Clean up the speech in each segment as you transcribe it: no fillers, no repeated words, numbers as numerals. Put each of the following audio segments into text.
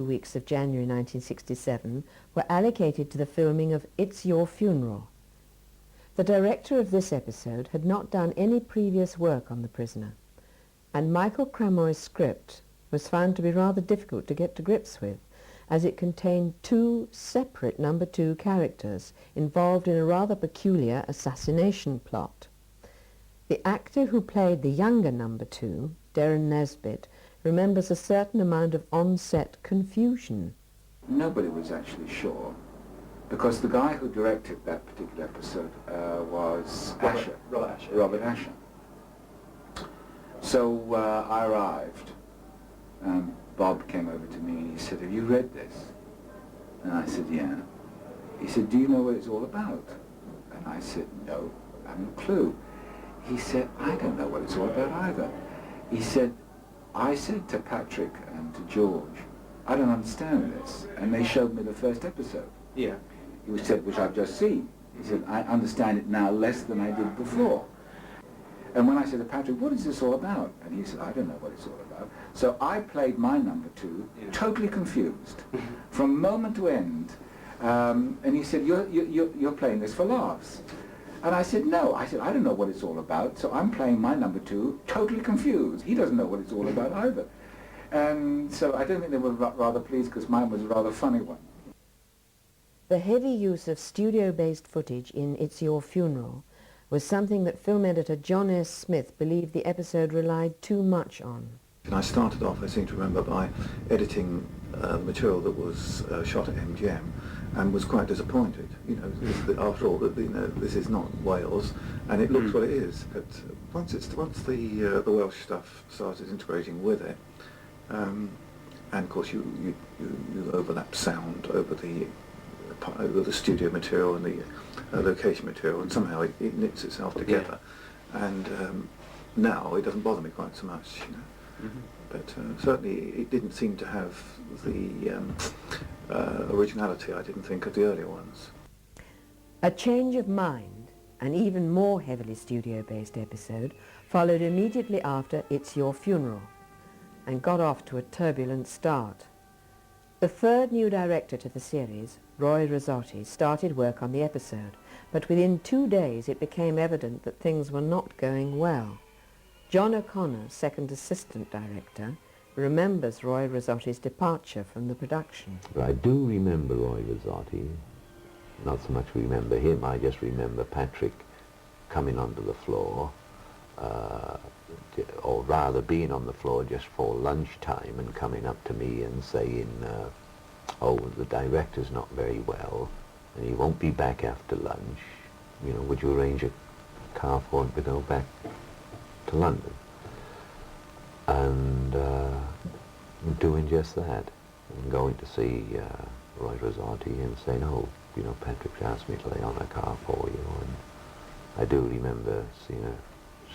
weeks of January 1967 were allocated to the filming of It's Your Funeral. The director of this episode had not done any previous work on The Prisoner, and Michael Cramoy's script was found to be rather difficult to get to grips with, as it contained two separate number 2 characters involved in a rather peculiar assassination plot. The actor who played the younger number 2, Derren Nesbitt, remembers a certain amount of on-set confusion. Nobody was actually sure, because the guy who directed that particular episode was Robert Asher. So I arrived, and Bob came over to me and he said, "Have you read this?" And I said, "Yeah." He said, "Do you know what it's all about?" And I said, "No, I haven't a clue." He said, "I don't know what it's all about either." He said, "I said to Patrick and to George, I don't understand this." And they showed me the first episode. Yeah. He said, which I've just seen. He said, "I understand it now less than I did before." And when I said to Patrick, "What is this all about?" And he said, "I don't know what it's all about." So I played my number 2, totally confused, from moment to end. And he said, you're playing this for laughs." And I said, "No." I said, "I don't know what it's all about, so I'm playing my number 2, totally confused. He doesn't know what it's all about either." And so I don't think they were rather pleased, because mine was a rather funny one. The heavy use of studio-based footage in It's Your Funeral was something that film editor John S. Smith believed the episode relied too much on. And I started off, I seem to remember, by editing material that was shot at MGM, and was quite disappointed. You know, after all, that, you know, this is not Wales, and it looks what it is. But once the Welsh stuff started integrating with it, and of course you overlap sound over the studio material and the location material, and somehow it knits itself together. Yeah. And now it doesn't bother me quite so much, you know. But certainly it didn't seem to have the originality, I didn't think, of the earlier ones. A change of mind, an even more heavily studio-based episode, followed immediately after It's Your Funeral, and got off to a turbulent start. The third new director to the series, Roy Rossotti, started work on the episode, but within 2 days it became evident that things were not going well. John O'Connor, second assistant director, remembers Roy Rossotti's departure from the production. I do remember Roy Rossotti. Not so much remember him, I just remember Patrick coming onto the floor, or rather being on the floor just for lunchtime and coming up to me and saying, "Oh, the director's not very well and he won't be back after lunch. You know, would you arrange a car for him to go back to London?" And doing just that, and going to see Roy Rossotti and saying, "Oh, you know, Patrick's asked me to lay on a car for you." And I do remember seeing a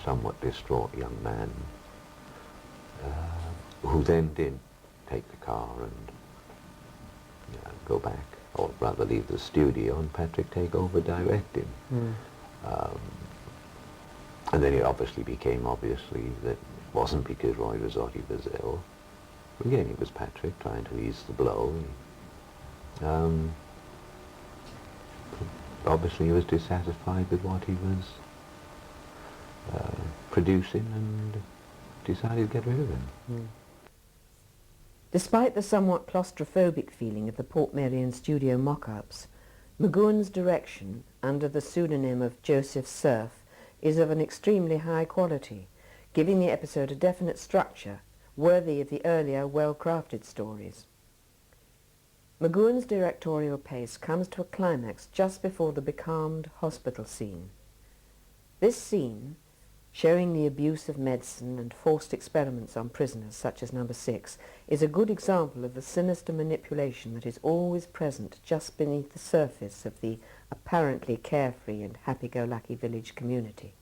somewhat distraught young man who then did take the car and go back, or rather leave the studio, and Patrick take over directing. And then it obviously became that it wasn't because Roy Rossotti was ill. Again, it was Patrick trying to ease the blow. Obviously he was dissatisfied with what he was producing and decided to get rid of him. Despite the somewhat claustrophobic feeling of the Portmeirion studio mock-ups, Mcgoohan's direction, under the pseudonym of Joseph Serf, is of an extremely high quality, giving the episode a definite structure worthy of the earlier well-crafted stories. Mcgoohan's directorial pace comes to a climax just before the becalmed hospital scene. This scene, showing the abuse of medicine and forced experiments on prisoners such as number 6, is a good example of the sinister manipulation that is always present just beneath the surface of the apparently carefree and happy-go-lucky village community.